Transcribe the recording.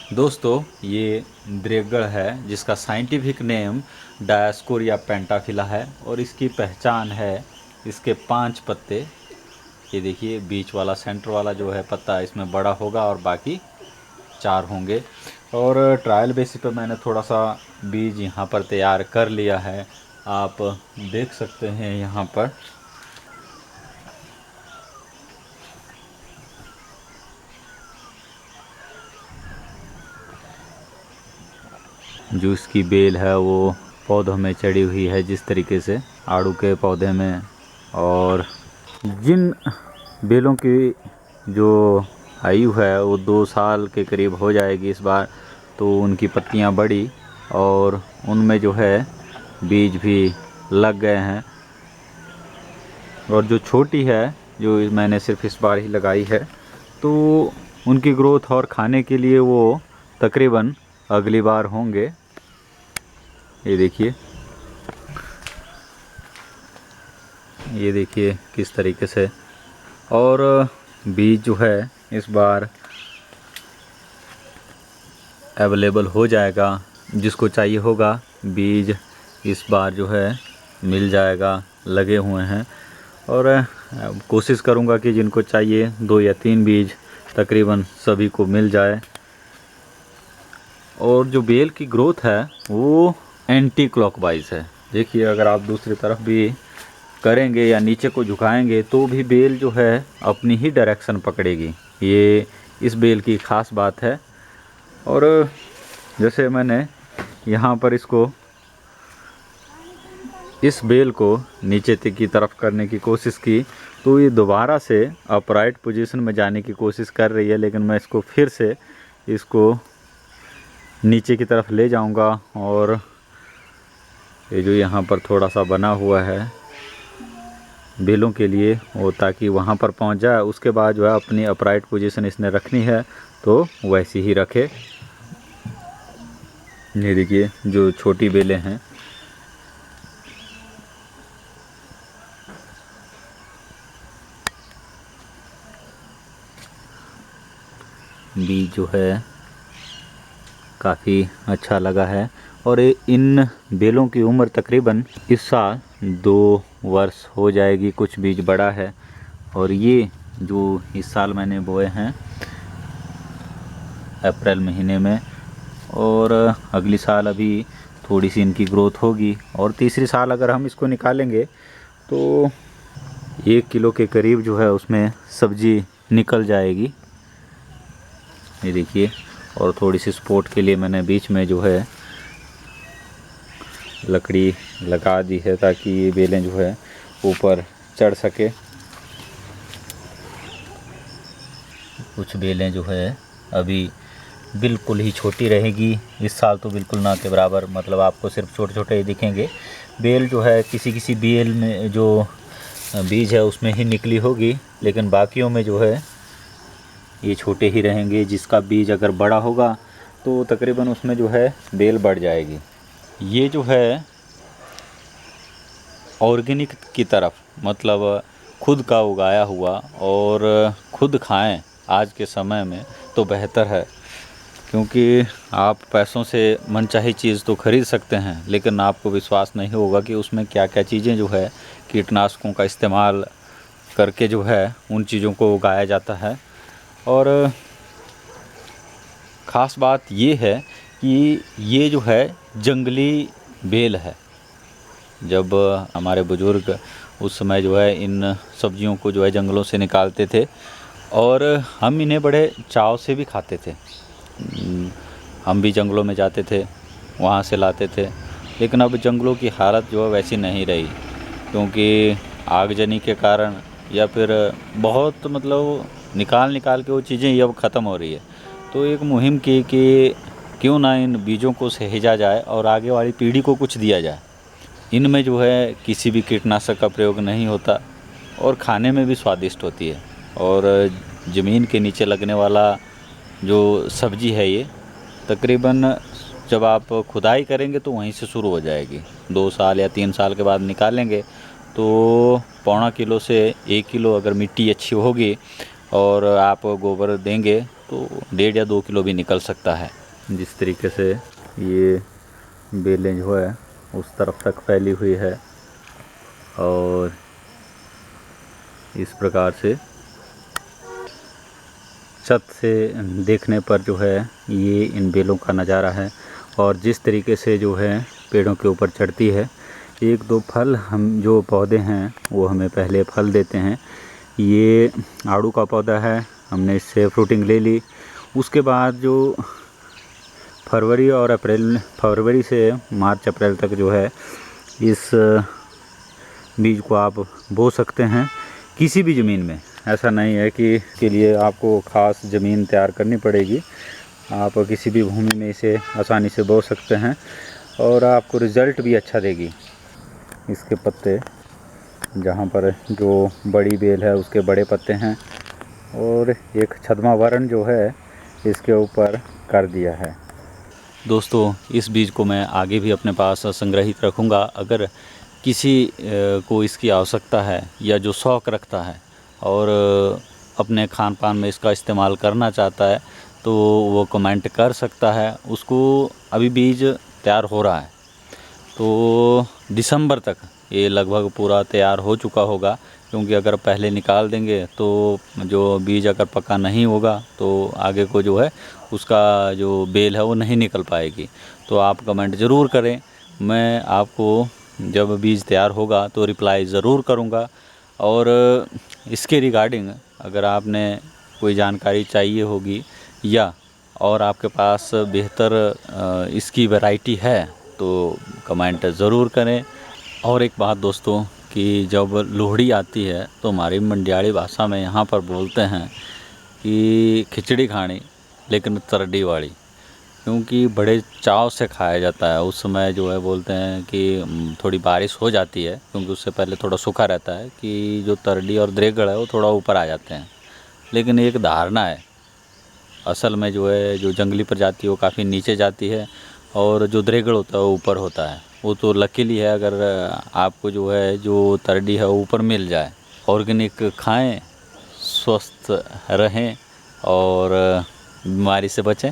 दोस्तों ये द्रेगड़ है जिसका साइंटिफिक नेम डायोस्कोरिया पेंटाफिला है और इसकी पहचान है इसके 5 पत्ते। ये देखिए बीच वाला सेंटर वाला जो है पत्ता इसमें बड़ा होगा और बाकी 4 होंगे। और ट्रायल बेसिस पे मैंने थोड़ा सा बीज यहाँ पर तैयार कर लिया है, आप देख सकते हैं यहाँ पर। जो इसकी बेल है वो पौधों में चढ़ी हुई है जिस तरीके से आड़ू के पौधे में। और जिन बेलों की जो आयु है वो 2 साल के करीब हो जाएगी इस बार, तो उनकी पत्तियां बड़ी और उनमें जो है बीज भी लग गए हैं। और जो छोटी है जो मैंने सिर्फ इस बार ही लगाई है, तो उनकी ग्रोथ और खाने के लिए वो तकरीबन अगली बार होंगे। ये देखिए किस तरीके से। और बीज जो है इस बार अवेलेबल हो जाएगा, जिसको चाहिए होगा बीज इस बार जो है मिल जाएगा, लगे हुए हैं। और कोशिश करूंगा कि जिनको चाहिए 2 या 3 बीज तकरीबन सभी को मिल जाए। और जो बेल की ग्रोथ है वो एंटी क्लॉकवाइज है। देखिए अगर आप दूसरी तरफ भी करेंगे या नीचे को झुकाएंगे तो भी बेल जो है अपनी ही डायरेक्शन पकड़ेगी। ये इस बेल की ख़ास बात है। और जैसे मैंने यहाँ पर इस बेल को नीचे की तरफ करने की कोशिश की, तो ये दोबारा से अपराइट पोजीशन में जाने की कोशिश कर रही है, लेकिन मैं इसको फिर से इसको नीचे की तरफ ले जाऊंगा। और ये जो यहाँ पर थोड़ा सा बना हुआ है बेलों के लिए, वो ताकि वहाँ पर पहुँच जाए। उसके बाद जो है अपनी अपराइट पोजीशन इसने रखनी है तो वैसी ही रखे। ये देखिए जो छोटी बेलें हैं, बीज जो है काफ़ी अच्छा लगा है। और इन बेलों की उम्र तकरीबन इस साल 2 वर्ष हो जाएगी, कुछ बीज बड़ा है। और ये जो इस साल मैंने बोए हैं अप्रैल महीने में, और अगली साल अभी थोड़ी सी इनकी ग्रोथ होगी। और तीसरी साल अगर हम इसको निकालेंगे तो 1 किलो के करीब जो है उसमें सब्जी निकल जाएगी। ये देखिए। और थोड़ी सी सपोर्ट के लिए मैंने बीच में जो है लकड़ी लगा दी है ताकि ये बेलें जो है ऊपर चढ़ सके। कुछ बेलें जो है अभी बिल्कुल ही छोटी रहेगी, इस साल तो बिल्कुल ना के बराबर, मतलब आपको सिर्फ छोटे छोटे ही दिखेंगे। बेल जो है किसी किसी बेल में जो बीज है उसमें ही निकली होगी, लेकिन बाकियों में जो है ये छोटे ही रहेंगे। जिसका बीज अगर बड़ा होगा तो तकरीबन उसमें जो है बेल बढ़ जाएगी। ये जो है ऑर्गेनिक की तरफ, मतलब खुद का उगाया हुआ और खुद खाएं आज के समय में तो बेहतर है। क्योंकि आप पैसों से मनचाही चीज़ तो खरीद सकते हैं, लेकिन आपको विश्वास नहीं होगा कि उसमें क्या क्या चीज़ें जो है कीटनाशकों का इस्तेमाल करके जो है उन चीज़ों को उगाया जाता है। और ख़ास बात ये है कि ये जो है जंगली बेल है। जब हमारे बुज़ुर्ग उस समय जो है इन सब्जियों को जो है जंगलों से निकालते थे और हम इन्हें बड़े चाव से भी खाते थे। हम भी जंगलों में जाते थे, वहाँ से लाते थे। लेकिन अब जंगलों की हालत जो है वैसी नहीं रही, क्योंकि आगजनी के कारण या फिर बहुत मतलब निकाल के वो चीज़ें ये अब ख़त्म हो रही है। तो एक मुहिम की कि क्यों ना इन बीजों को सहेजा जाए और आगे वाली पीढ़ी को कुछ दिया जाए। इनमें जो है किसी भी कीटनाशक का प्रयोग नहीं होता और खाने में भी स्वादिष्ट होती है। और ज़मीन के नीचे लगने वाला जो सब्जी है ये तकरीबन जब आप खुदाई करेंगे तो वहीं से शुरू हो जाएगी। 2 साल या 3 साल के बाद निकालेंगे तो 1.25 किलो से 1 किलो अगर मिट्टी अच्छी होगी और आप गोबर देंगे तो 1.5 या 2 किलो भी निकल सकता है। जिस तरीके से ये बेलें जो है उस तरफ तक फैली हुई है और इस प्रकार से छत से देखने पर जो है ये इन बेलों का नज़ारा है। और जिस तरीके से जो है पेड़ों के ऊपर चढ़ती है, 1-2 फल हम जो पौधे हैं वो हमें पहले फल देते हैं। ये आड़ू का पौधा है, हमने इससे फ्रूटिंग ले ली। उसके बाद जो फरवरी से मार्च अप्रैल तक जो है इस बीज को आप बो सकते हैं किसी भी ज़मीन में। ऐसा नहीं है कि के लिए आपको ख़ास ज़मीन तैयार करनी पड़ेगी, आप किसी भी भूमि में इसे आसानी से बो सकते हैं और आपको रिज़ल्ट भी अच्छा देगी। इसके पत्ते, जहाँ पर जो बड़ी बेल है उसके बड़े पत्ते हैं और एक छद्मा वर्ण जो है इसके ऊपर कर दिया है। दोस्तों, इस बीज को मैं आगे भी अपने पास संग्रहित रखूँगा। अगर किसी को इसकी आवश्यकता है या जो शौक़ रखता है और अपने खान पान में इसका इस्तेमाल करना चाहता है तो वो कमेंट कर सकता है। उसको अभी बीज तैयार हो रहा है तो दिसंबर तक ये लगभग पूरा तैयार हो चुका होगा, क्योंकि अगर पहले निकाल देंगे तो जो बीज अगर पका नहीं होगा तो आगे को जो है उसका जो बेल है वो नहीं निकल पाएगी। तो आप कमेंट ज़रूर करें, मैं आपको जब बीज तैयार होगा तो रिप्लाई ज़रूर करूँगा। और इसके रिगार्डिंग अगर आपने कोई जानकारी चाहिए होगी या और आपके पास बेहतर इसकी वैरायटी है तो कमेंट ज़रूर करें। और एक बात दोस्तों कि जब लोहड़ी आती है तो हमारी मंडियाड़ी भाषा में यहाँ पर बोलते हैं कि खिचड़ी खानी लेकिन तरडी वाली, क्योंकि बड़े चाव से खाया जाता है। उस समय जो है बोलते हैं कि थोड़ी बारिश हो जाती है, क्योंकि उससे पहले थोड़ा सूखा रहता है कि जो तरडी और द्रेगड़ है वो थोड़ा ऊपर आ जाते हैं। लेकिन एक धारणा है, असल में जो है जो जंगली प्रजाति वो काफ़ी नीचे जाती है और जो द्रेगड़ होता है वो ऊपर होता है। वो तो लकीली है अगर आपको जो है जो तरडी है वो ऊपर मिल जाए। ऑर्गेनिक खाएं, स्वस्थ रहें और बीमारी से बचें।